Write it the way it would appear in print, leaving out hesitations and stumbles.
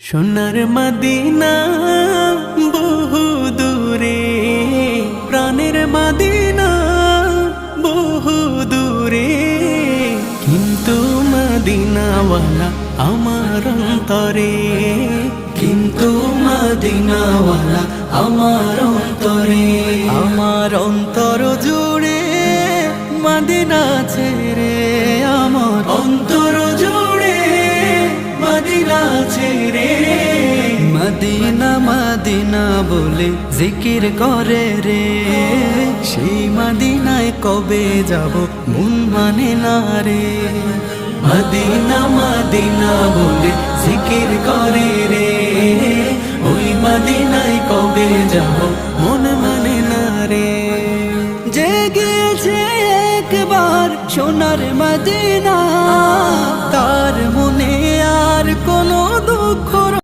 সোনার মদিনা বহু দূরে, প্রাণের মদিনা বহু দূরে, কিন্তু মদিনাওয়ালা আমার অন্তরে, কিন্তু মদিনাওয়ালা আমার অন্তরে, আমার অন্তর জুড়ে মদিনা ছেড়ে, আমার অন্তর জুড়ে মদিনা ছেড়ে, মদিনা মদিনা বলে জিকির করে রে, সেই মদিনায় কবে যাব মন মানে না রে, মদিনা মদিনা বলে জিকির করে রে, ওই মদিনায় কবে যাব মন মানে না রে। যে গিয়েছে একবার সোনার মদিনা, তার